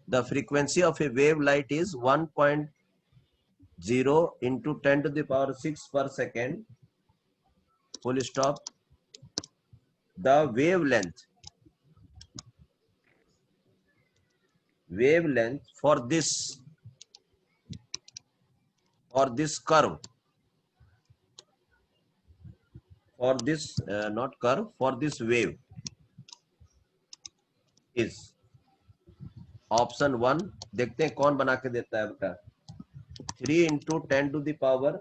The frequency of a wave light is 1.0 into 10 to the power 6 per second. Full stop. The wavelength for this curve, for this not curve, for this wave is option 1. देखते हैं कौन बना के देता है बेटा. 3 into 10 to the power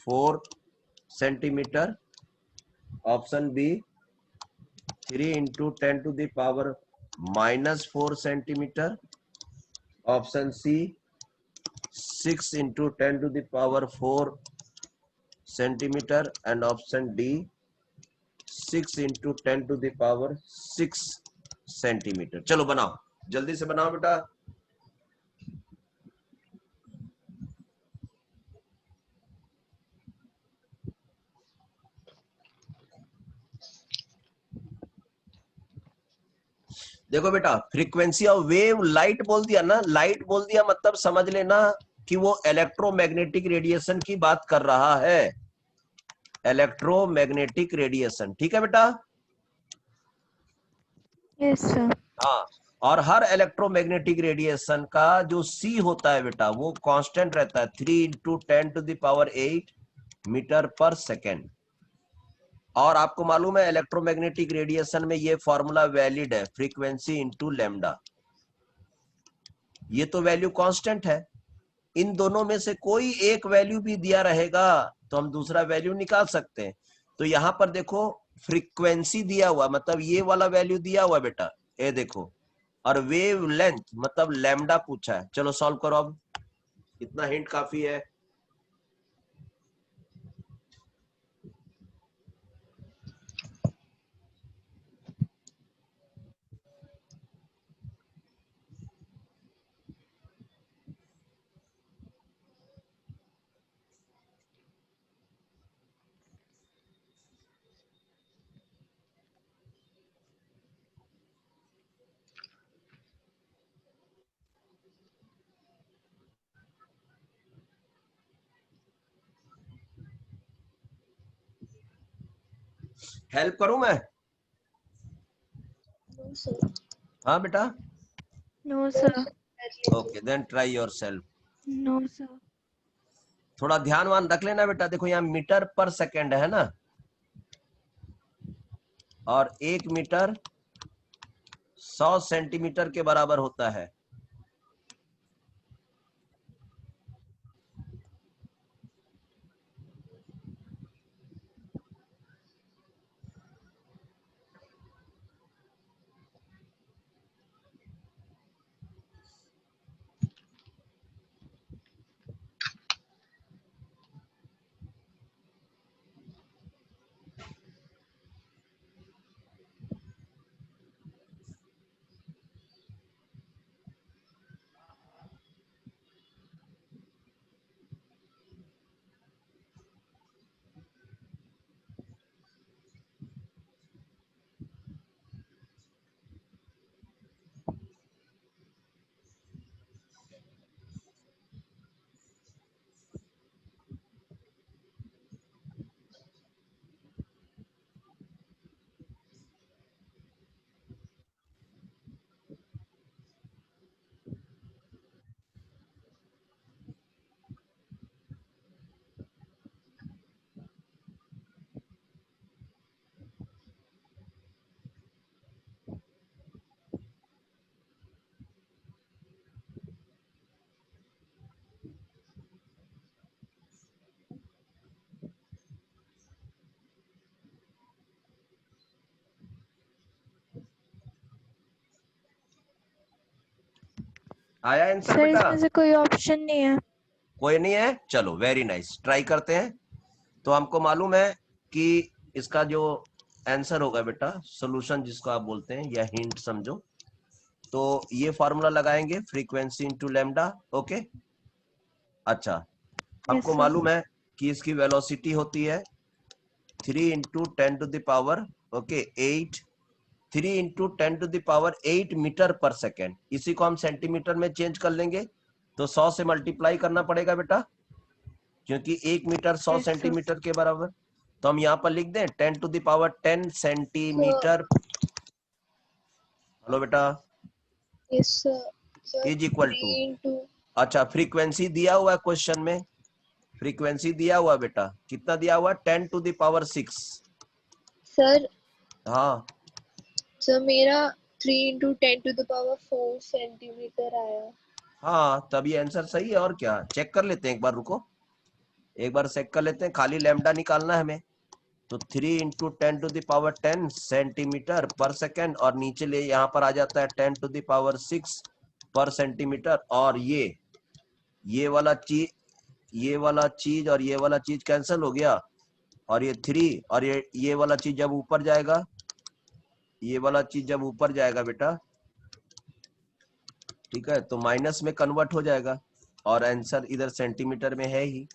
4 centimetre. Option B 3 into 10 to the power -4 centimetre. Option C 6 into 10 to the power 4 centimetre. And option D 6 into 10 to the power 6 centimetre. चलो बनाओ, जल्दी से बनाओ बेटा. देखो बेटा, फ्रीक्वेंसी ऑफ वेव लाइट बोल दिया ना, लाइट बोल दिया मतलब समझ लेना कि वो इलेक्ट्रोमैग्नेटिक रेडिएशन की बात कर रहा है. Electromagnetic radiation. ठीक है बेटा. Yes sir. हाँ, और हर इलेक्ट्रोमैग्नेटिक रेडिएशन का जो सी होता है बेटा वो कांस्टेंट रहता है 3 into 10 to the power 8 metre पर सेकेंड. और आपको मालूम है इलेक्ट्रोमैग्नेटिक रेडिएशन में ये फॉर्मूला वैलिड है, फ्रीक्वेंसी इंटू लैम्डा. ये तो वैल्यू कांस्टेंट है. इन दोनों में से कोई एक वैल्यू भी दिया रहेगा तो हम दूसरा वैल्यू निकाल सकते हैं. तो यहां पर देखो फ्रीक्वेंसी दिया हुआ मतलब ये वाला वैल्यू दिया हुआ बेटा, ये देखो. और वेव लेंथ मतलब लैम्डा पूछा है. चलो सॉल्व करो. अब इतना हिंट काफी है. हेल्प करूं मैं? हाँ बेटा. No sir. Okay then try yourself. No sir. थोड़ा ध्यान वान रख लेना बेटा. देखो यहाँ मीटर पर सेकेंड है ना, और 1 मीटर 100 सेंटीमीटर के बराबर होता है. आया आंसर सर बेटा? इसमें से कोई ऑप्शन नहीं है. कोई नहीं है. चलो वेरी नाइस. ट्राई करते हैं. तो हमको मालूम है कि इसका जो आंसर होगा बेटा, सॉल्यूशन जिसको आप बोलते हैं या हिंट समझो, तो ये फॉर्मूला लगाएंगे फ्रीक्वेंसी इंटू लैम्डा. ओके. अच्छा, हमको सर. मालूम है कि इसकी वेलोसिटी होती है 3 into 10 to the power 8 3 into 10⁸ metre पर सेकेंड। इसी को हम सेंटीमीटर में चेंज कर लेंगे तो 100 से मल्टीप्लाई करना पड़ेगा बेटा, क्योंकि 1 मीटर 100 Yes, sir. सेंटीमीटर के बराबर। तो हम यहाँ पर लिख दें 10⁻10 सेंटीमीटर। हेलो बेटा। Yes, sir. Sir, is equal to, 3 into अच्छा फ्रीक्वेंसी दिया हुआ है क्वेश्चन में, फ्रीक्वेंसी दिया हुआ बेटा, कितना दिया हुआ? 10⁶। sir, हाँ sir मेरा 3 into 10 to the power 4 centimetre आया। हाँ, तब ये आंसर सही है। और क्या, चेक कर लेते हैं एक बार, रुको एक बार चेक कर लेते हैं। खाली लैम्डा निकालना है हमें, तो 3 इंटू 10⁻10 सेंटीमीटर पर सेकेंड, और नीचे ले यहाँ पर आ जाता है 10⁶ पर सेंटीमीटर। और ये वाला चीज, ये वाला चीज और ये वाला चीज कैंसिल हो गया, और ये 3 और ये वाला चीज जब ऊपर जाएगा, ये वाला चीज जब ऊपर जाएगा बेटा, ठीक है, तो माइनस में कन्वर्ट हो जाएगा, और आंसर इधर सेंटीमीटर में है ही,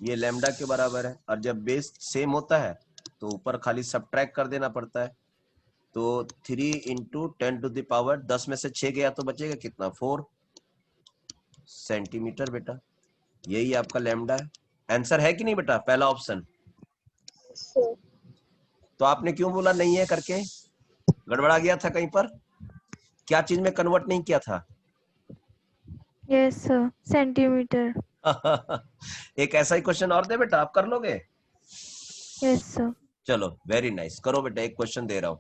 ये लैम्डा के बराबर है। और जब बेस सेम होता है तो ऊपर खाली सब्ट्रैक्ट कर देना पड़ता है। तो 3 इंटू 10⁻10 में से 6 गया तो बचेगा कितना? 4 सेंटीमीटर बेटा। यही आपका लैम्डा है। आंसर है कि नहीं बेटा पहला ऑप्शन? Sir, तो आपने क्यों बोला नहीं है करके? गड़बड़ा गया था कहीं पर? क्या चीज में कन्वर्ट नहीं किया था? Yes, sir. Centimeter. एक ऐसा ही क्वेश्चन और दे बेटा, आप कर लोगे? Yes, sir. चलो वेरी नाइस, करो बेटा, एक क्वेश्चन दे रहा हूं।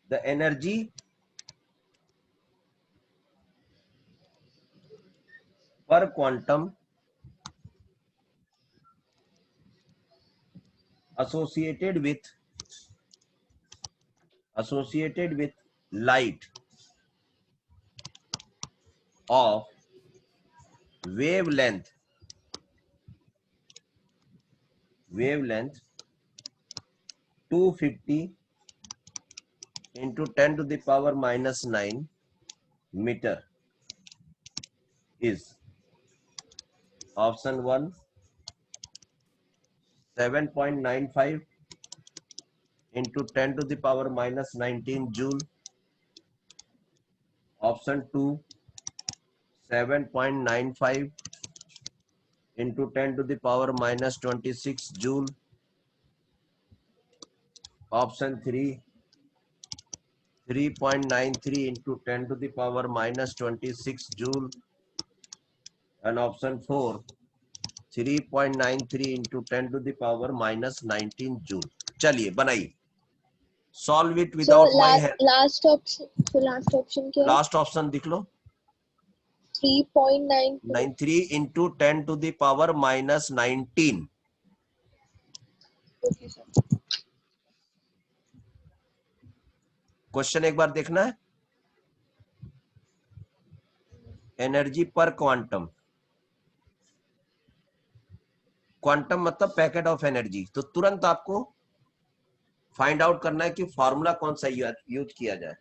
The energy per quantum associated with light of wavelength 250 into 10⁻⁹ meter is option 1 7.95 into 10⁻⁻19 joule, option 2 7.95 into 10⁻⁻26 joule, option 3 3.93 into 10⁻⁻26 joule, and option 4 3.93 into 10⁻⁻19 joule। चलिए बनाइए, solve it so without my help. last option, so last option क्या है? Last option दिख लो, 3.92. 93 into 10⁻⁻19। Okay, sir. Question एक बार देखना है। Energy पर quantum, quantum मतलब पैकेट ऑफ एनर्जी, तो तुरंत आपको फाइंड आउट करना है कि फॉर्मूला कौन सा यूज किया जाए।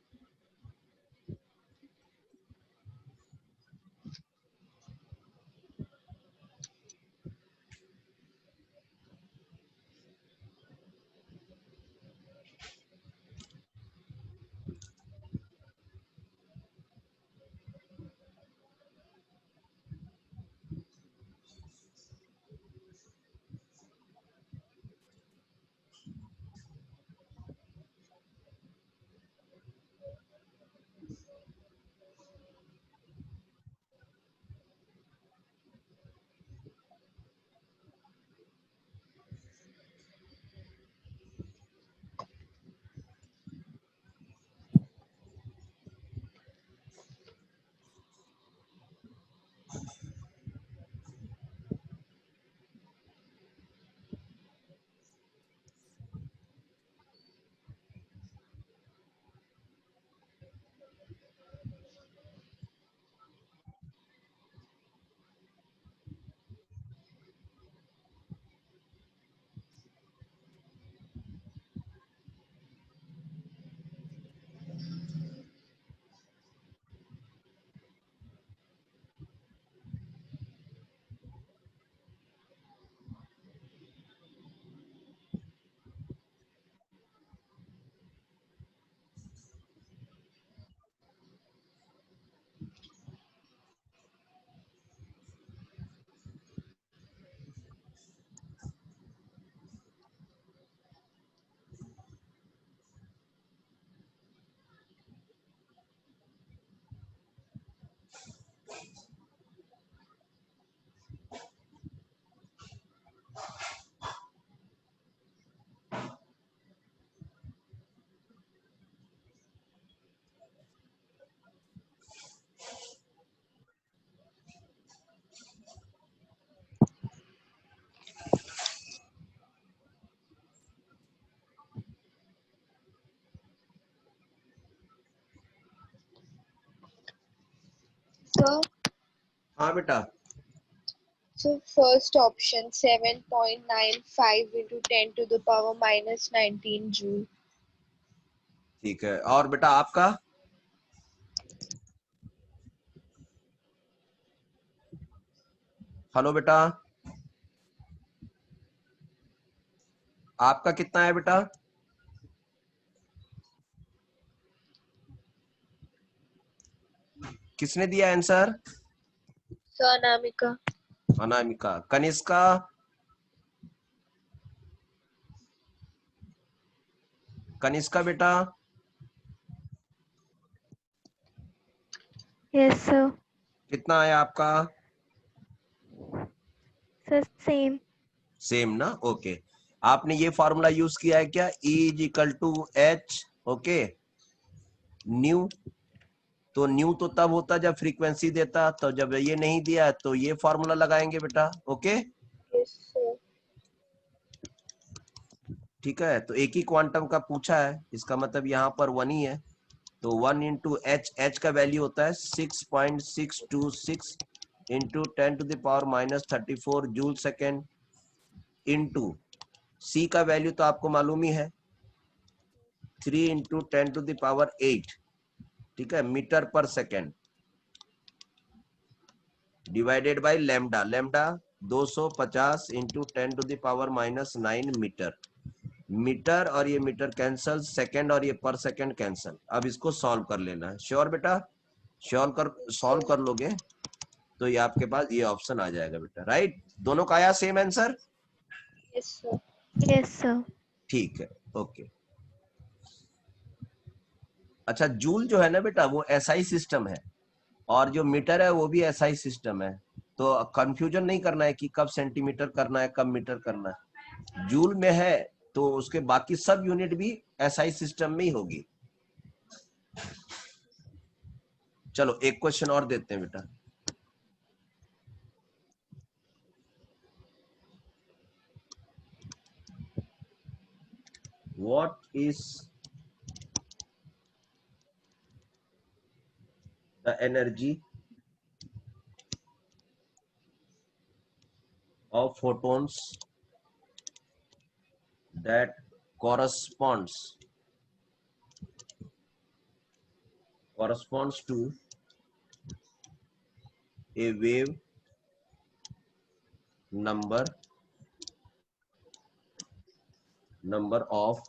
Sir, हाँ बेटा, so first option 7.95 into 10 to the power minus 19 joule. ठीक है। और बेटा आपका? हेलो बेटा, आपका कितना है बेटा? किसने दिया answer? Sir, Anamika. Anamika. Kanishka? Kanishka बेटा? Yes, sir. कितना है आपका? Sir, same. सेम ना, ओके। आपने ये फॉर्मूला यूज किया है क्या? E is equal to H, okay, nu. तो न्यू तो तब होता जब फ्रीक्वेंसी देता, तो जब ये नहीं दिया तो ये फॉर्मूला लगाएंगे बेटा, ओके। Yes, sir. ठीक है, तो एक ही क्वांटम का पूछा है, इसका मतलब यहाँ पर 1 ही है। तो 1 इंटू एच, एच का वैल्यू होता है 6.626 into 10 to the power minus 34 joule second, into C का वैल्यू तो आपको मालूम ही है 3 इंटू 10 टू द पावर 8, ठीक है, मीटर पर second, divided by lambda. Lambda 250 into 10 to the power minus 9 metre. Metre और ये मीटर कैंसल, सेकंड और ये पर सेकंड कैंसल। अब इसको सॉल्व कर लेना है। श्योर बेटा? सॉल्व कर लोगे तो ये आपके पास ये ऑप्शन आ जाएगा बेटा, राइट? दोनों का आया same answer? Yes, sir. Yes, sir. ठीक है, ओके। अच्छा, जूल जो है ना बेटा वो एसआई सिस्टम है, और जो मीटर है वो भी एसआई सिस्टम है। तो कंफ्यूजन नहीं करना है कि कब सेंटीमीटर करना है कब मीटर करना है। जूल में है तो उसके बाकी सब यूनिट भी एसआई सिस्टम में ही होगी। चलो एक क्वेश्चन और देते हैं बेटा। What is the energy of photons that corresponds to a wave number of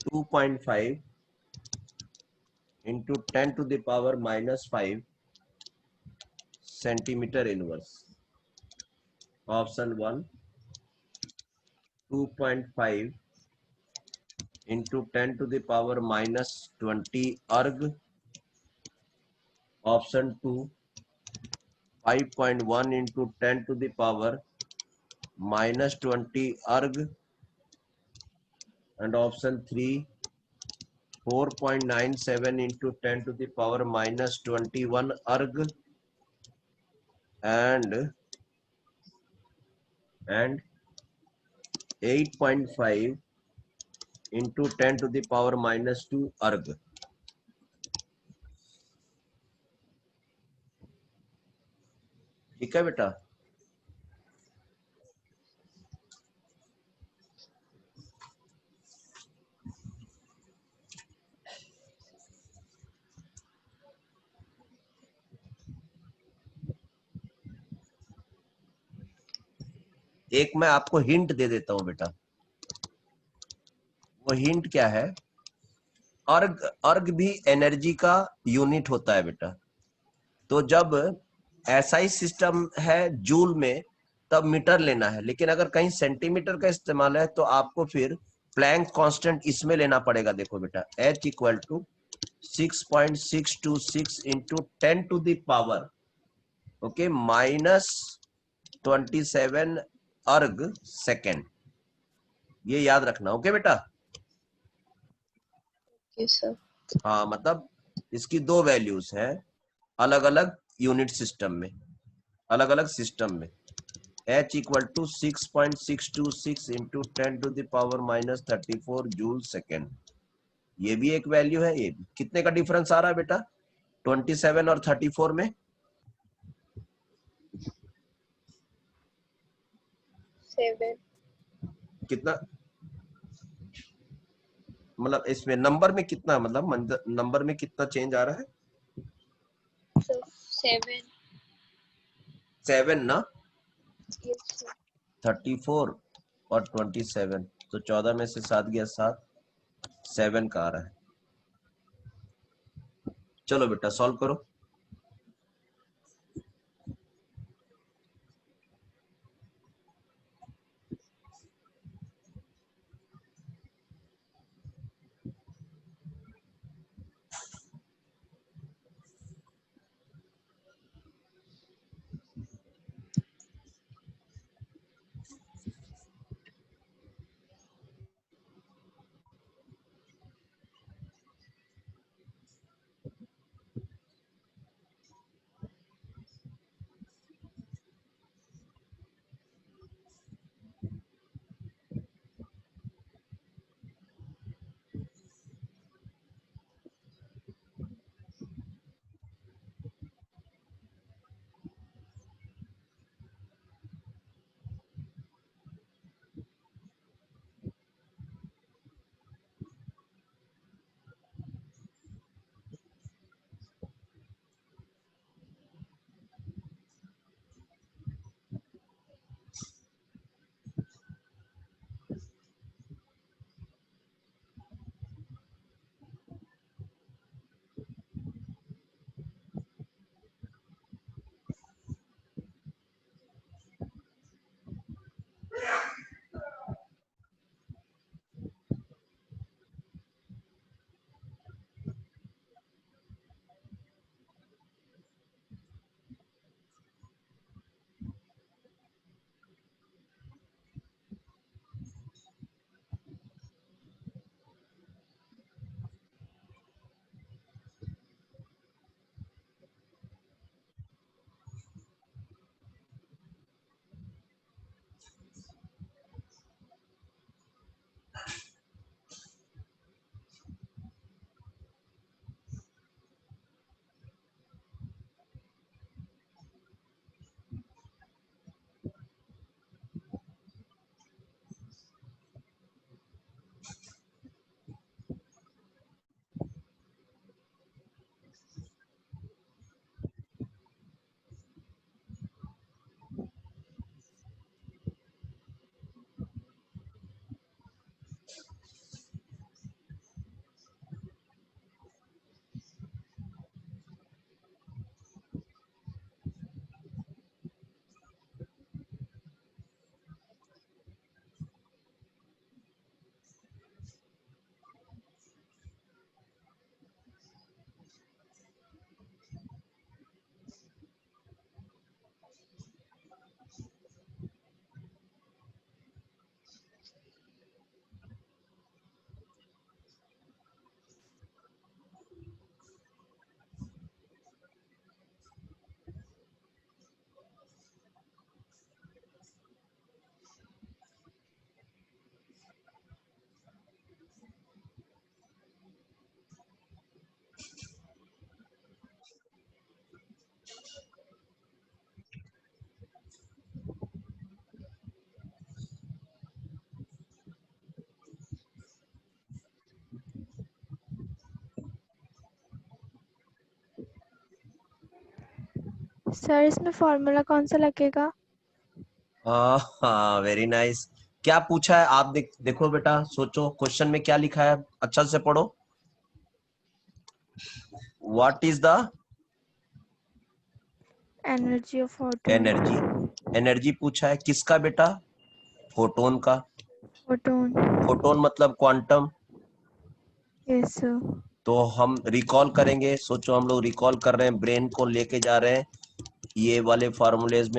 2.5 into 10 to the power minus 5 centimeter inverse? Option 1, 2.5 into 10 to the power minus 20 erg. Option 2, 5.1 into 10 to the power minus 20 erg. And option 3, 4.97 into 10 to the power minus 21 erg. And 8.5 into 10 to the power minus 2 erg. ठीक है बेटा? एक मैं आपको hint दे देता हूं बेटा। वो हिंट क्या है? अर्ग, अर्ग भी एनर्जी का यूनिट होता है बेटा। तो जब एसआई सिस्टम है जूल में तब मीटर लेना है, लेकिन अगर कहीं सेंटीमीटर का इस्तेमाल है तो आपको फिर प्लैंक कांस्टेंट इसमें लेना पड़ेगा। देखो बेटा, H equal to 6.626 into 10 to the power, okay, minus 27 erg second. ये याद रखना, ओके बेटा? Yes, sir. हाँ, मतलब इसकी दो वैल्यूज है अलग अलग यूनिट सिस्टम में, अलग अलग सिस्टम में। H equal to 6.626 into 10 to the power minus 34 joule second. ये भी एक वैल्यू है, ये भी। कितने का डिफरेंस आ रहा है बेटा? 27 और 34 में 7. कितना, मतलब इसमें नंबर में कितना, मतलब नंबर में कितना चेंज आ रहा है? So 7. 7 ना, Yes, sir. 34 और 27, तो 14 में से 7 गया 7, 7 का आ रहा है। चलो बेटा सॉल्व करो। सर इसमें फॉर्मूला कौन सा लगेगा? हाँ वेरी नाइस। क्या पूछा है आप देखो बेटा, सोचो क्वेश्चन में क्या लिखा है, अच्छा से पढ़ो। What is the energy of photon. Energy? Energy पूछा है किसका बेटा? फोटोन का। फोटोन। फोटोन मतलब क्वांटम। Yes sir. तो हम रिकॉल करेंगे, सोचो हम लोग रिकॉल कर रहे हैं, ब्रेन को लेके जा रहे हैं ये वाले फार्मूलेज।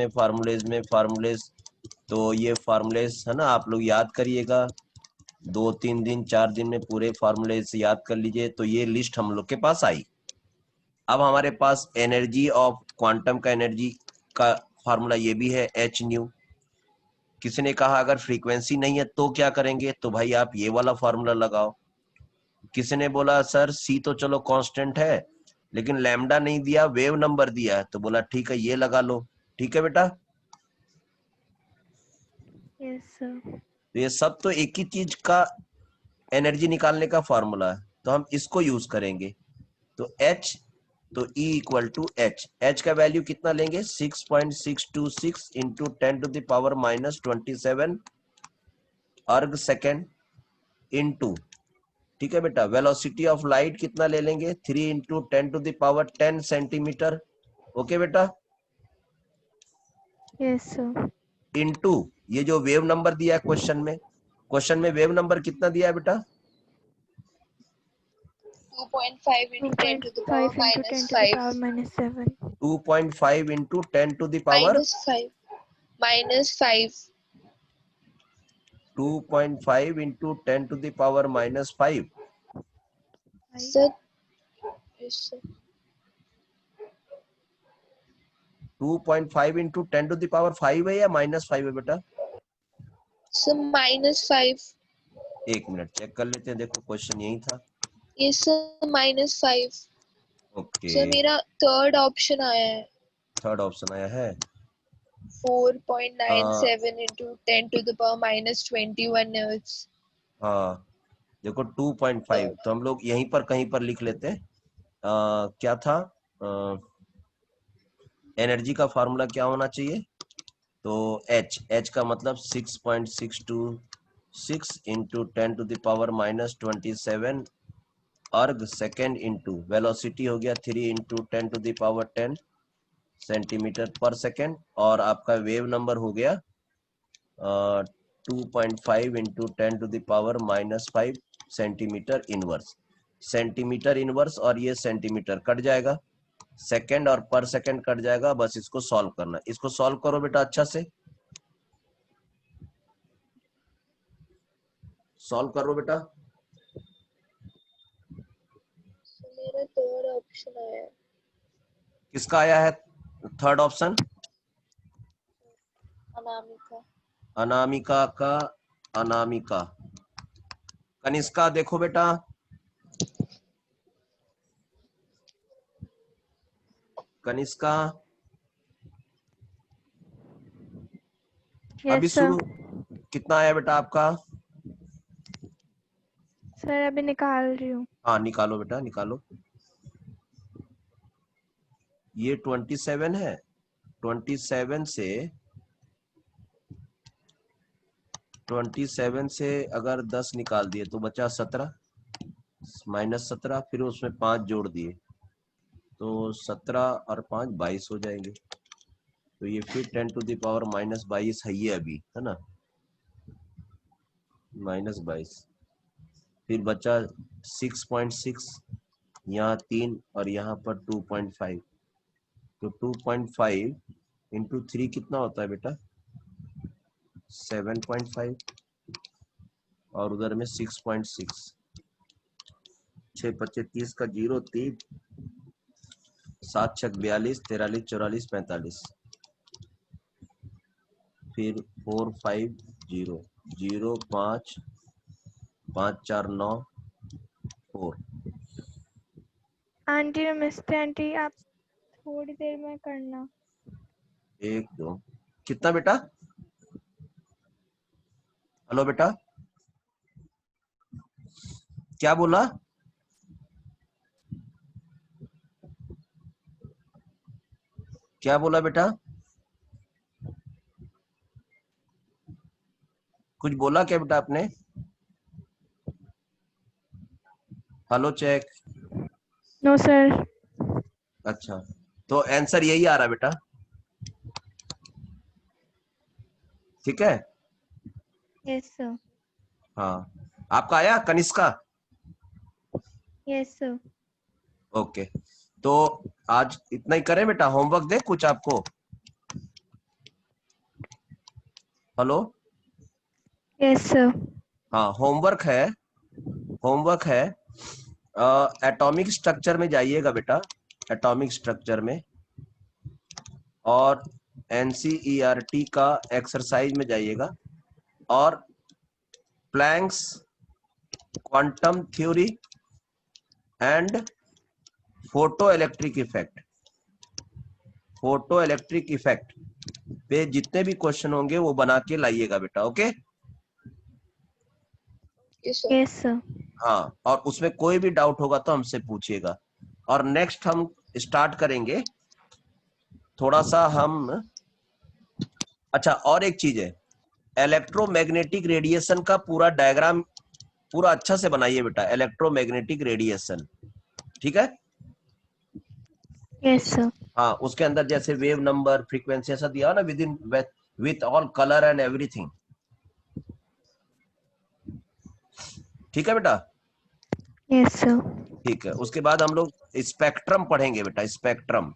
तो ये फार्मूलेज है ना, आप लोग याद करिएगा, 2-3 दिन 4 दिन में पूरे फार्मूलेज याद कर लीजिए। तो ये लिस्ट हम लोग के पास आई। अब हमारे पास एनर्जी ऑफ क्वांटम का एनर्जी का फार्मूला ये भी है, एच न्यू। किसी ने कहा अगर फ्रीक्वेंसी नहीं है तो क्या करेंगे, तो भाई आप ये वाला फार्मूला लगाओ। किसी ने बोला सर सी तो चलो कांस्टेंट है, लेकिन लैम्डा नहीं दिया, वेव नंबर दिया है, तो बोला ठीक है ये लगा लो। ठीक है बेटा, Yes, sir. तो ये सब तो एक ही चीज का एनर्जी निकालने का फॉर्मूला है, तो हम इसको यूज करेंगे। तो H, तो E इक्वल टू H का वैल्यू कितना लेंगे 6.626 इंटू 10⁻⁻27 अर्ग सेकेंड इंटू, ठीक है बेटा, वेलोसिटी ऑफ लाइट कितना ले लेंगे 3 इंटू 10⁻10 सेंटीमीटर। ओके बेटा, Yes, sir. इंटू ये जो वेव नंबर दिया है क्वेश्चन में वेव नंबर कितना दिया है बेटा 2.5 into 10 to the power 2.5 into 10 minus to the 5. power minus 7. 2.5 into 10 to the power Minus 5. Minus 5. 2.5 into 10 to the power -5। Sir. Yes, sir. 2.5 into 10 to the power 5 है या -5 है बेटा? Sir, minus 5. एक minute check कर लेते हैं, देखो question यही था। Yes, sir, minus 5. Okay, Sir, मेरा third option आया है. थर्ड ऑप्शन आया है। 4.97 into 10 to the power minus 21 Newtons. हाँ देखो 2.5, तो हम लोग यहीं पर कहीं पर लिख लेते हैं। क्या था एनर्जी का फार्मूला क्या होना चाहिए, तो H का मतलब 6.626 into 10 to the power -27 erg second into velocity हो गया 3 into 10 to the power 10 centimetre पर सेकेंड, और आपका वेव नंबर हो गया 2.5 into 10 to the power -5 centimetre inverse. Centimetre inverse और ये सेंटीमीटर कट जाएगा, सेकेंड और पर सेकेंड कट जाएगा, बस इसको सॉल्व करना। इसको सॉल्व करो बेटा अच्छा से, सॉल्व करो बेटा। So, मेरा third option आया है. किसका आया है थर्ड ऑप्शन? अनामिका. अनामिका का, अनामिका। कनिष्का देखो बेटा, कनिष्का Yes, अभी sir. शुरू, कितना आया बेटा आपका? Sir, अभी निकाल रही हूँ. हाँ निकालो बेटा निकालो। ये 27 है, 27 से 27 से अगर 10 निकाल दिए तो बचा 17, -17, फिर उसमें 5 जोड़ दिए तो 17 और 5 22 हो जाएंगे। तो ये फिर 10 टू द पावर -22 है ये अभी, है ना, -22, फिर बचा 6.6, यहाँ 3 और यहाँ पर 2.5, तो 2.5 इंटू 3 कितना होता है बेटा 7.5, और उधर में 6.6, 6 25 30 का 0 3, 7 6 42, 43 44 45, फिर 4 5 0 0 5 5 4 9 4। आंटी नमस्ते आंटी, आप थोड़ी देर में करना. 1 2 कितना बेटा? हेलो बेटा, क्या बोला? क्या बोला बेटा? कुछ बोला क्या बेटा आपने? Hello check. No, sir. अच्छा, तो आंसर यही आ रहा बेटा, ठीक है। Yes, sir. हाँ आपका आया कनिष्का? Yes, sir. ओके, तो आज इतना ही करें बेटा, होमवर्क दे कुछ आपको? Hello, Yes, sir. हाँ होमवर्क है एटॉमिक स्ट्रक्चर में जाइएगा बेटा, एटॉमिक स्ट्रक्चर में, और एनसीईआरटी का एक्सरसाइज में जाइएगा, और Planck's quantum theory and photoelectric effect, photoelectric effect पे जितने भी क्वेश्चन होंगे वो बना के लाइएगा बेटा, okay. Yes, sir. Yes, sir. हाँ, और उसमें कोई भी डाउट होगा तो हमसे पूछिएगा। और नेक्स्ट हम स्टार्ट करेंगे थोड़ा सा हम, अच्छा और एक चीज है, इलेक्ट्रोमैग्नेटिक रेडिएशन का पूरा डायग्राम पूरा अच्छा से बनाइए बेटा, इलेक्ट्रोमैग्नेटिक रेडिएशन, ठीक है। Yes, sir. हाँ, उसके अंदर जैसे वेव नंबर, फ्रीक्वेंसी ऐसा दिया ना, with in with all colour and everything, ठीक है बेटा। Yes, sir. ठीक है, उसके बाद हम लोग स्पेक्ट्रम पढ़ेंगे बेटा, स्पेक्ट्रम।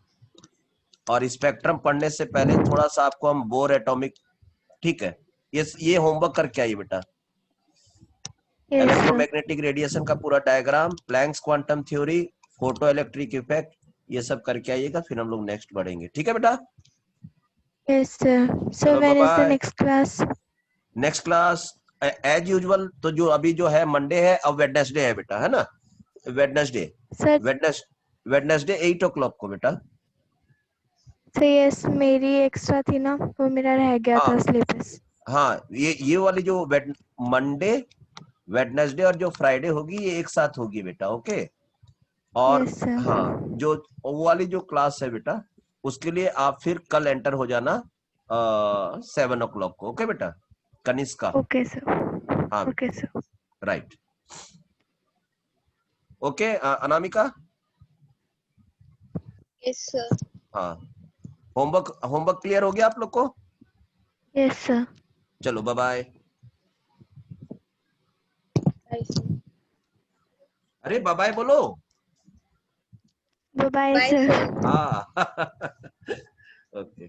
और स्पेक्ट्रम पढ़ने से पहले थोड़ा सा आपको हम बोर एटॉमिक, ठीक है, ये होमवर्क करके आइए बेटा। Yes, sir. इलेक्ट्रोमैग्नेटिक रेडिएशन का पूरा diagram, Planck's quantum theory, photoelectric effect, ये सब करके आइएगा, फिर हम लोग नेक्स्ट बढ़ेंगे, ठीक है बेटा। Yes, sir. So चलो when is the bye. next class? Next class as usual, तो जो अभी जो है मंडे है, अब वेडनेसडे है बेटा, है ना, वेडनेसडे, Sir, वेडनेसडे 8 o'clock को बेटा। so yes, मेरी एक्स्ट्रा थी ना, वो मेरा रह गया हाँ था सिलेबस। हाँ, ये वाली जो मंडे, वेडनेसडे और जो फ्राइडे होगी ये एक साथ होगी बेटा, ओके। और Yes, sir. हाँ, जो वो वाली जो क्लास है बेटा, उसके लिए आप फिर कल एंटर हो जाना 7 o'clock को, ओके बेटा, कनिष्का। Okay, sir. हाँ बेटा, Okay, sir. Right, okay. Anamika, Yes, sir. हाँ, होमवर्क क्लियर हो गया आप लोग को? Yes, sir. चलो बाय बाय। Bye, sir. अरे बाय बाय बोलो। Bye bye, Bye, sir. sir. हाँ ओके।